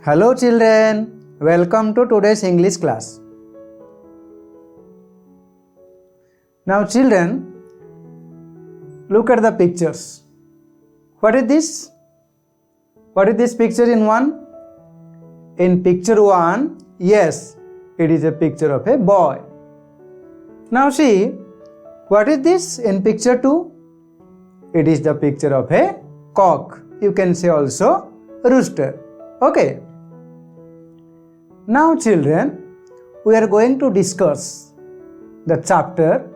Hello children, welcome to today's English class. Now children, look at the pictures. What is this? What is this picture in one? In picture 1, yes, it is a picture of a boy. Now see, what is this in picture 2? It is the picture of a cock. You can say also rooster. Okay. Now children, we are going to discuss the chapter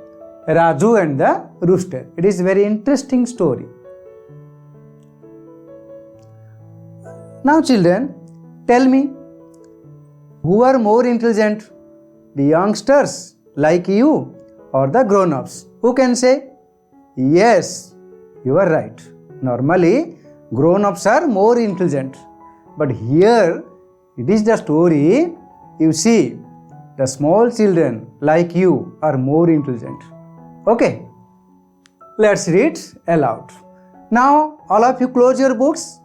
Raju and the Rooster. It is a very interesting story. Now children, tell me, who are more intelligent? The youngsters like you or the grown-ups? Who can say? Yes, you are right. Normally, grown-ups are more intelligent. But here, it is the story, you see, the small children like you are more intelligent. Okay, let's read aloud. Now, all of you close your books.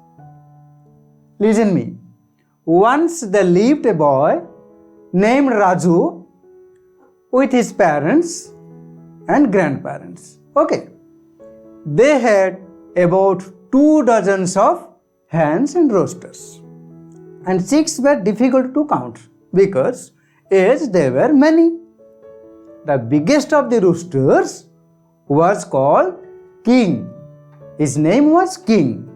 Listen me. Once there lived a boy named Raju with his parents and grandparents. Okay, they had about 2 dozens of hens and roosters. And 6 were difficult to count because as there were many. The biggest of the roosters was called King. His name was King.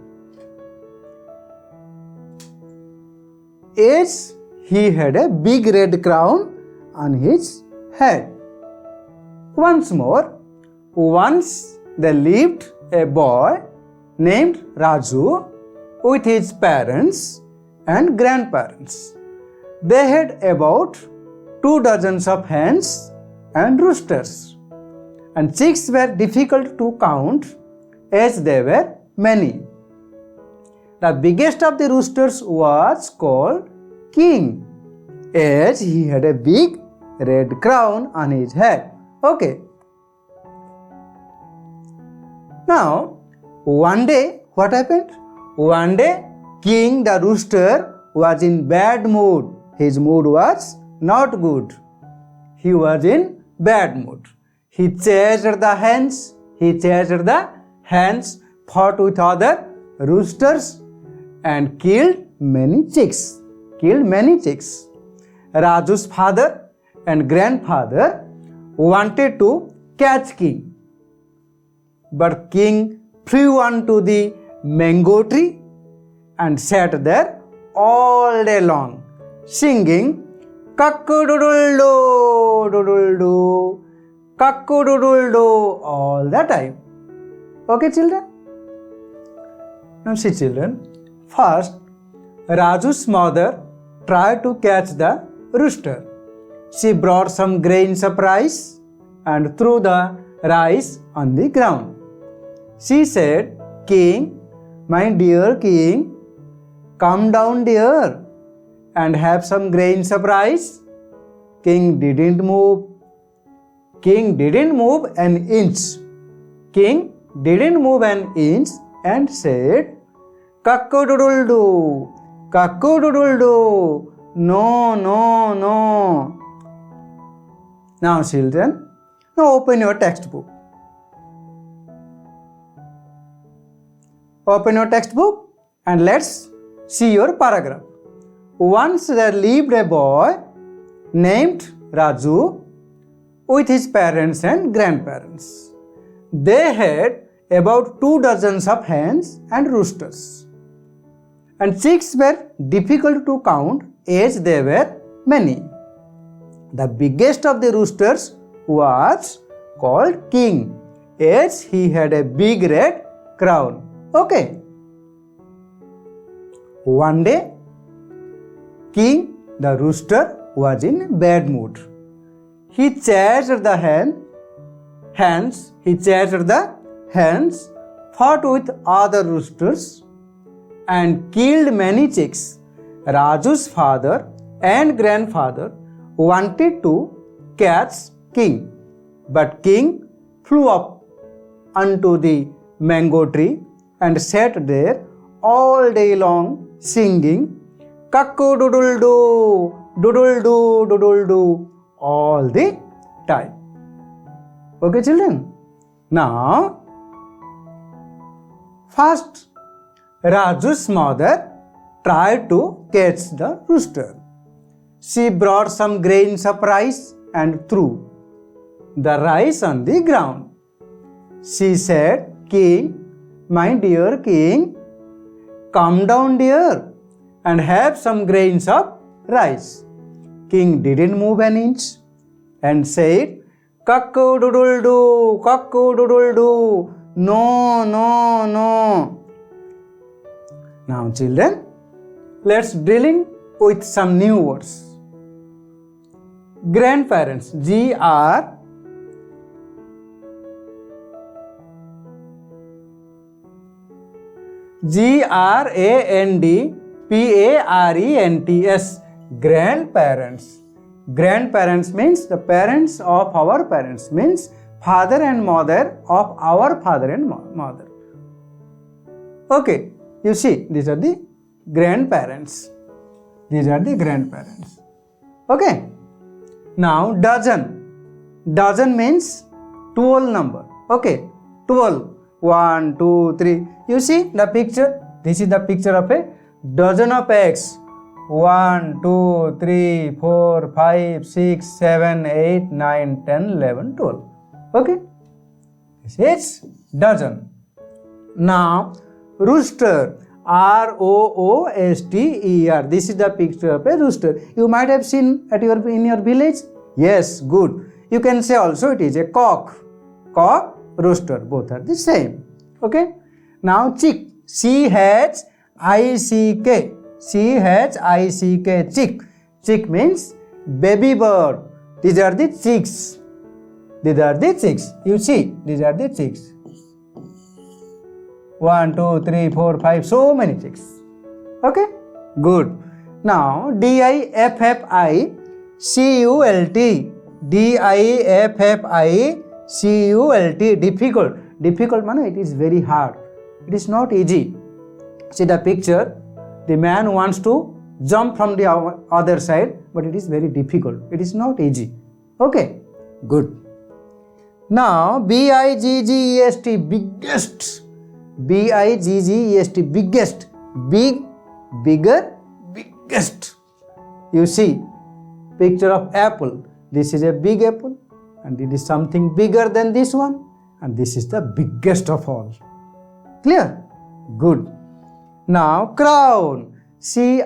As he had a big red crown on his head. Once more, once there lived a boy named Raju with his parents and grandparents. They had about 2 dozens of hens and roosters, and 6 were difficult to count as there were many. The biggest of the roosters was called King, as he had a big red crown on his head. Okay. Now, one day, what happened? One day, King the rooster was in bad mood. His mood was not good. He was in bad mood. He chased the hens, fought with other roosters and killed many chicks. Raju's father and grandfather wanted to catch King. But King flew onto the mango tree and sat there all day long, singing "Kakku-doodle-doo, doodle-doo, kakku-doodle-doo" all the time. Okay, children? Now see, children, first, Raju's mother tried to catch the rooster. She brought some grains of rice and threw the rice on the ground. She said, "King, my dear King, come down dear and have some grains of rice." King didn't move. King didn't move an inch. King didn't move an inch and said, "Kakku-doodle-doo, kakku-doodle-doo, no, no, no." Now children, now open your textbook. Open your textbook and let's see your paragraph. Once there lived a boy named Raju with his parents and grandparents. They had about 2 dozens of hens and roosters, and 6 were difficult to count as there were many. The biggest of the roosters was called King, as he had a big red crown. Okay. One day, King the rooster was in bad mood. He chased the hens, fought with other roosters and killed many chicks. Raju's father and grandfather wanted to catch King, but King flew up onto the mango tree and sat there all day long singing doodle do all the time. Okay, children? Now, first, Raju's mother tried to catch the rooster. She brought some grains of rice and threw the rice on the ground. She said, King, my dear king, come down dear and have some grains of rice. King didn't move an inch and said, cock-a-doodle-doo, cock-a-doodle-doo, no, no, no. Now children, let's dealing with some new words. Grandparents, Grandparents. Grandparents. Grandparents means the parents of our parents, means father and mother of our father and mother. Okay, you see, these are the grandparents. These are the grandparents. Okay. Now, dozen. Dozen means 12 number. Okay, 12. 1, 2, 3. You see the picture? This is the picture of a dozen of eggs. 1, 2, 3, 4, 5, 6, 7, 8, 9, 10, 11, 12. Okay? This is dozen. Now, rooster. R-O-O-S-T-E-R. This is the picture of a rooster. You might have seen in your village. Yes, good. You can say also it is a cock. Cock, rooster. Both are the same. Okay? Now, chick. C-H-I-C-K. C-H-I-C-K. Chick. Chick means baby bird. These are the chicks. These are the chicks. You see, these are the chicks. 1, 2, 3, 4, 5, so many chicks. Okay? Good. Now, D-I-F-F-I-C-U-L-T. D-I-F-F-I-C-U-L-T. Difficult. Difficult means it is very hard. It is not easy. See the picture. The man wants to jump from the other side, but it is very difficult. It is not easy. Okay? Good. Now, B-I-G-G-E-S-T. Biggest. B-I-G-G-E-S-T, biggest, big, bigger, biggest. You see, picture of apple. This is a big apple and it is something bigger than this one and this is the biggest of all. Clear? Good. Now, crown. C-R-O-W-N.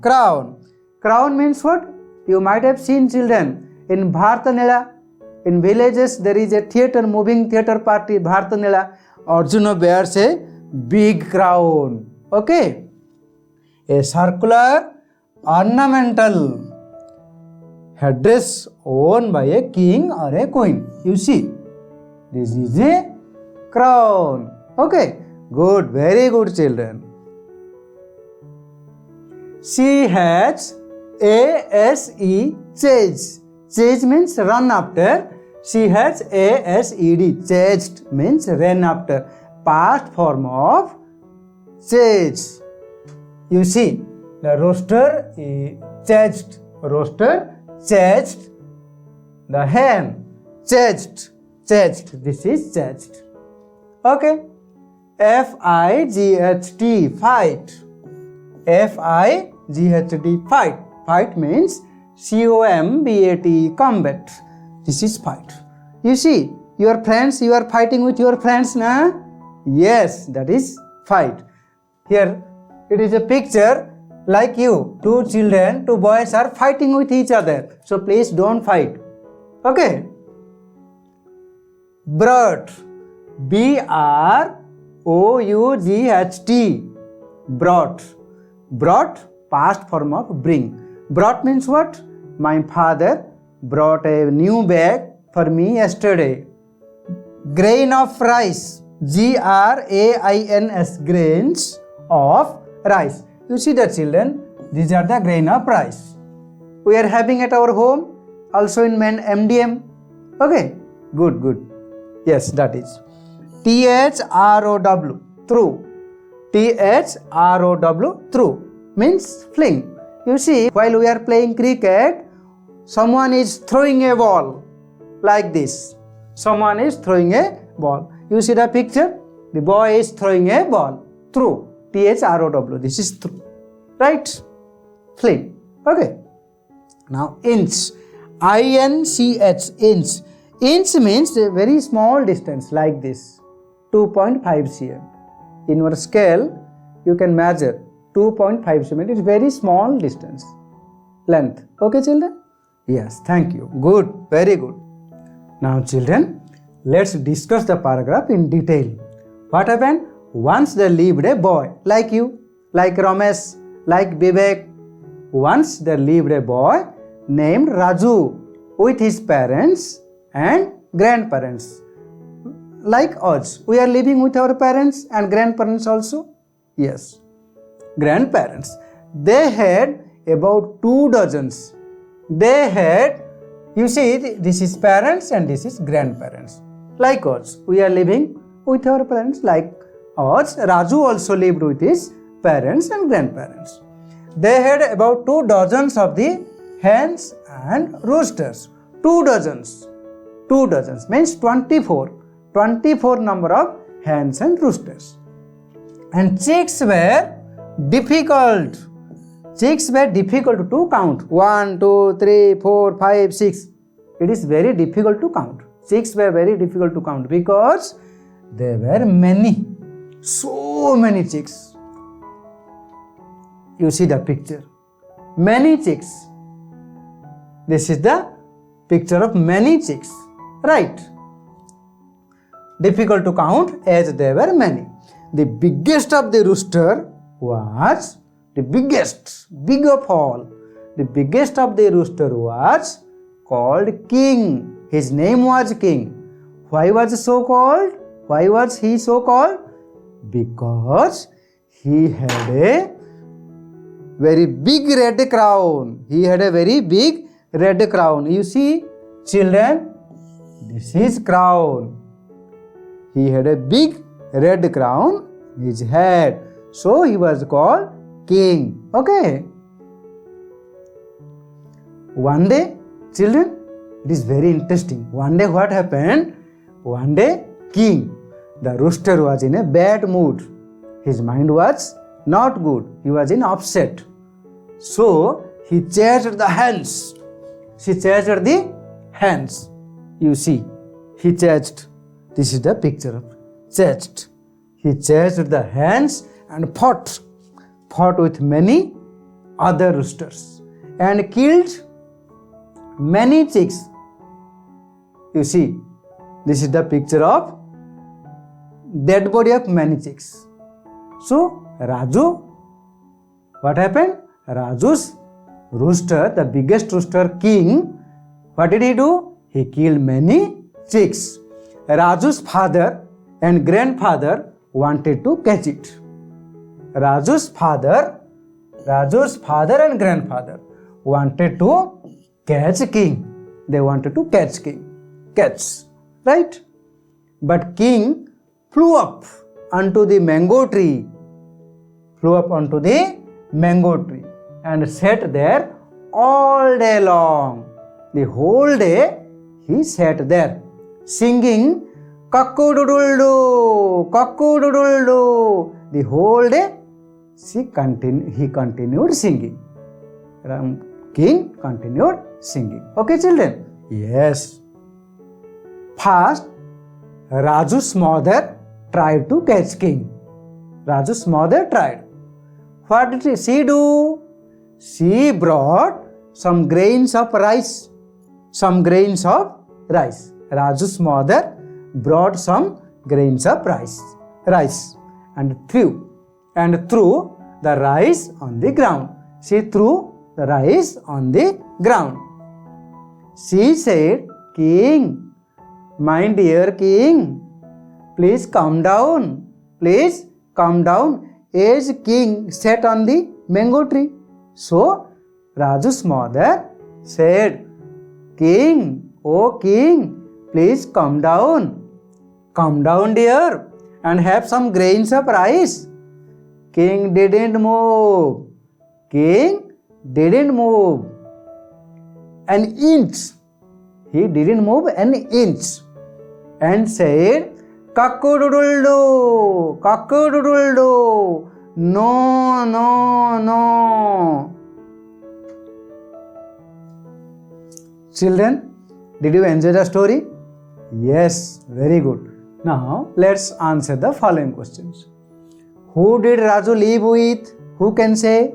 Crown. Crown means what? You might have seen children in Bharatanatyam. In villages, there is a theatre, moving theatre party, Bharatanatyam. Arjuna wears a big crown. Okay? A circular, ornamental headdress worn by a king or a queen. You see, this is a crown. Okay? Good, very good children. C-H-A-S-E, chase. Chase means run after. C-H-A-S-E-D, chased means ran after. Past form of chase. You see, the rooster is chased. Rooster chased. The hen chased. Chased. This is chased. Okay. F-I-G-H-T, fight. F-I-G-H-T, fight. Fight means C-O-M-B-A-T, combat. This is fight. You see, your friends, you are fighting with your friends, na? Yes, that is fight. Here, it is a picture like you. Two children, two boys are fighting with each other. So please don't fight. Okay? Brought. B-R-O-U-G-H-T. Brought. Brought, past form of bring. Brought means what? My father brought a new bag for me yesterday. Grain of rice. G-R-A-I-N-S. Grains of rice. You see the children, these are the grain of rice. We are having at our home, also in MDM. Okay, good. Yes, that is. T-H-R-O-W, through. Throw, throw means fling. You see, while we are playing cricket, someone is throwing a ball like this. Someone is throwing a ball. You see the picture? The boy is throwing a ball. Throw, Throw. This is throw, right? Fling. Okay. Now inch, INCH, inch. Inch means a very small distance like this, 2.5 cm. In your scale, you can measure 2.5 cm. It's very small distance, length. Okay, children? Yes, thank you. Good, very good. Now, children, let's discuss the paragraph in detail. What happened? Once there lived a boy like you, like Ramesh, like Vivek. Once there lived a boy named Raju with his parents and grandparents. Like us, we are living with our parents and grandparents also. Yes, grandparents. They had about 2 dozens. They had, you see, this is parents and this is grandparents. Like us, we are living with our parents. Like us, Raju also lived with his parents and grandparents. They had about 2 dozens of the hens and roosters. 2 dozens. 2 dozens means 24. 24 number of hens and roosters. And chicks were difficult. Chicks were difficult to count. 1, 2, 3, 4, 5, 6. It is very difficult to count. Chicks were very difficult to count because there were many. So many chicks. You see the picture. Many chicks. This is the picture of many chicks. Right. Difficult to count as there were many. The biggest of the rooster was the biggest, big of all. The biggest of the rooster was called King. His name was King. Why was so called? Why was he so called? Because he had a very big red crown. He had a very big red crown. You see, children, this is crown. He had a big red crown in his head. So he was called King. Okay. One day, children, it is very interesting. One day what happened? One day, King, the rooster, was in a bad mood. His mind was not good. He was in upset. So he chased the hens. She chased the hens. You see, he chased. This is the picture of chased. He chased the hens and fought with many other roosters and killed many chicks. You see, this is the picture of dead body of many chicks. So Raju, what happened? Raju's rooster, the biggest rooster, King, what did he do? He killed many chicks. Raju's father and grandfather wanted to catch it. Raju's father and grandfather wanted to catch King. They wanted to catch King. Catch, right? But King flew up onto the mango tree. And sat there all day long. The whole day he sat there singing cock-a-doodle-doo, cock-a-doodle-doo. The whole day he continued singing. King continued singing. Okay, children? Yes. First, Raju's mother tried to catch King. Raju's mother tried. What did she do? She brought some grains of rice. Raju's mother brought some grains of rice and threw the rice on the ground. She threw the rice on the ground. She said, King, my dear King, please come down. As King sat on the mango tree. So Raju's mother said, King, oh King, please come down. Come down, dear, and have some grains of rice. King didn't move. King didn't move an inch. He didn't move an inch and said, cock-a-doodle-doo, cock-a-doodle-doo. No, no, no. Children, did you enjoy the story? Yes, very good. Now, let's answer the following questions. Who did Raju live with? Who can say?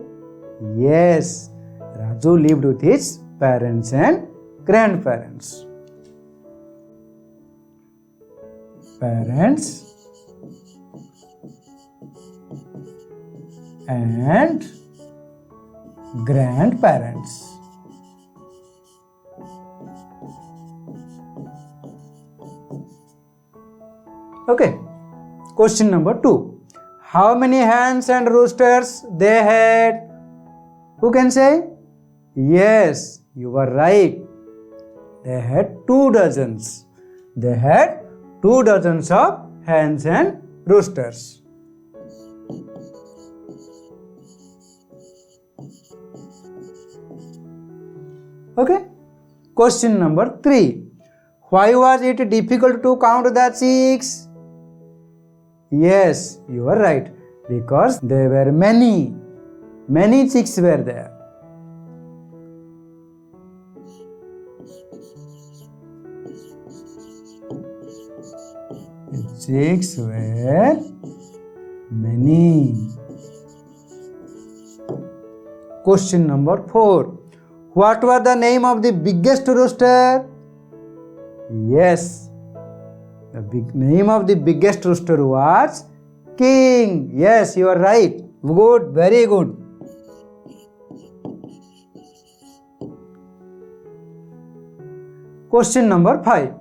Yes, Raju lived with his parents and grandparents. Parents and grandparents. Okay, question number 2. How many hens and roosters they had? Who can say? Yes, you were right. They had 2 dozens. They had 2 dozens of hens and roosters. Okay, question number 3. Why was it difficult to count the chicks? Yes, you are right. Because there were many chicks were there. The chicks were many. Question number 4. What was the name of the biggest rooster? Yes, the name of the biggest rooster was King. Yes, you are right. Good, very good. Question number 5.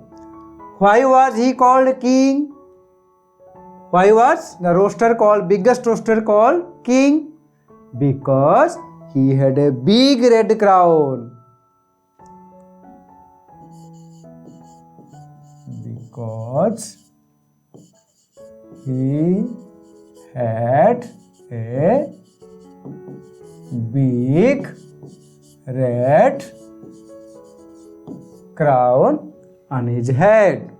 Why was he called King? Why was the rooster called, biggest rooster called King? Because he had a big red crown. Because he had a big red crown on his head.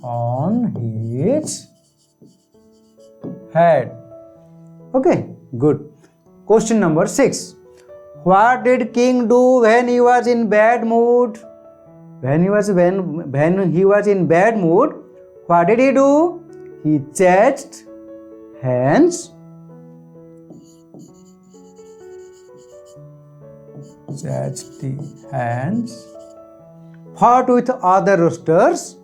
On his head. Okay, good. Question number 6. What did King do when he was in bad mood? When he was in bad mood, what did he do? He chased hens, fought with other roosters,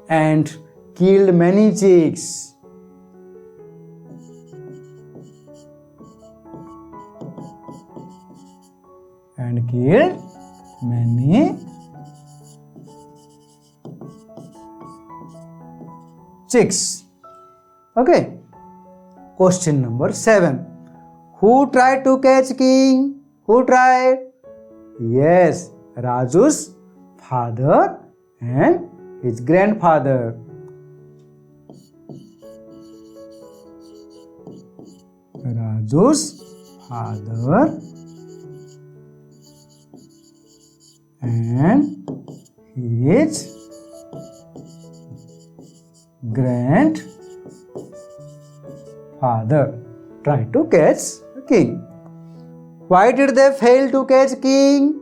and killed many chicks. And killed many chicks. Okay. Question number 7. Who tried to catch King? Who tried? Yes, Raju's father and his grandfather. Raju's father and his grandfather tried to catch the king. Why did they fail to catch king?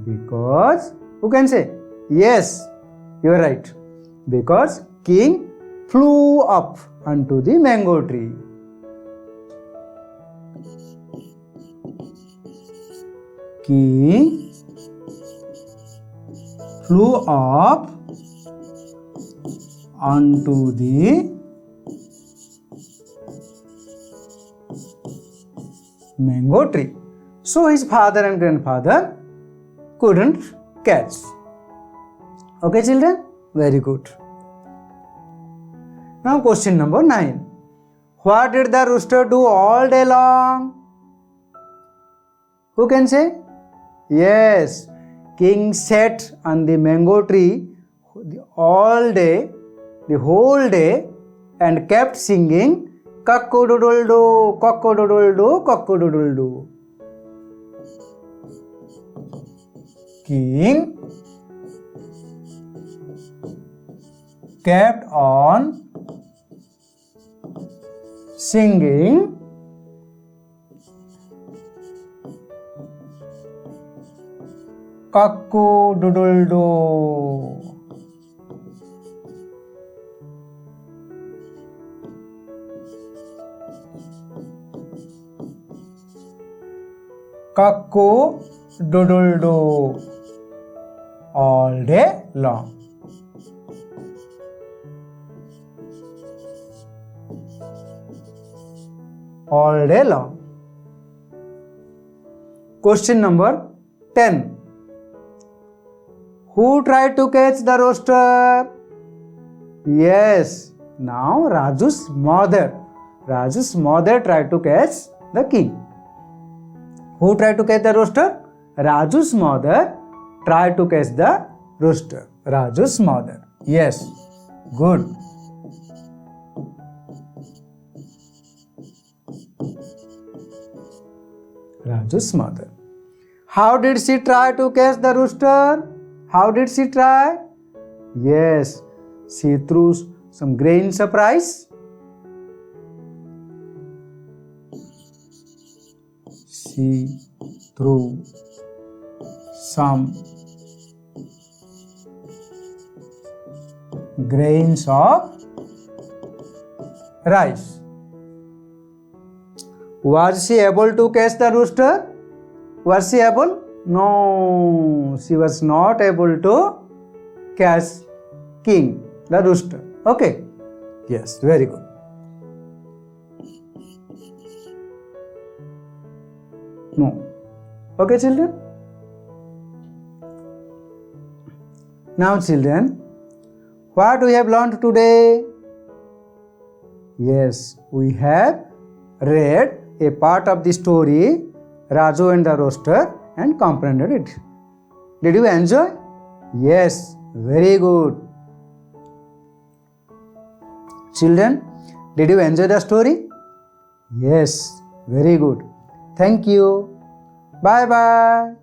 Because, who can say? Yes, you are right. Because king flew up onto the mango tree. King flew up onto the mango tree. So his father and grandfather couldn't catch. Okay, children? Very good. Now question number 9. What did the rooster do all day long? Who can say? Yes, king sat on the mango tree all day, the whole day, and kept singing cock-a-doodle-doo, cock-a-doodle-doo, cock-a-doodle-doo. King kept on singing cock-a-doodle-doo. Cock-a-doodle-doo all day long. All day long. Question number 10. Who tried to catch the rooster? Yes, now Raju's mother. Raju's mother tried to catch the king. Who tried to catch the rooster? Raju's mother tried to catch the rooster. Raju's mother. Yes, good. Raju's mother. How did she try to catch the rooster? How did she try? Yes, she threw some grains of rice. She threw some grains of rice. Was she able to catch the rooster? Was she able? No, she was not able to catch king, the rooster. Okay? Yes, very good. No. Okay, children? Now, children, what we have learned today? Yes, we have read a part of the story Raju and the Rooster and comprehended it. Did you enjoy? Yes, very good. Children, did you enjoy the story? Yes, very good. Thank you. Bye bye.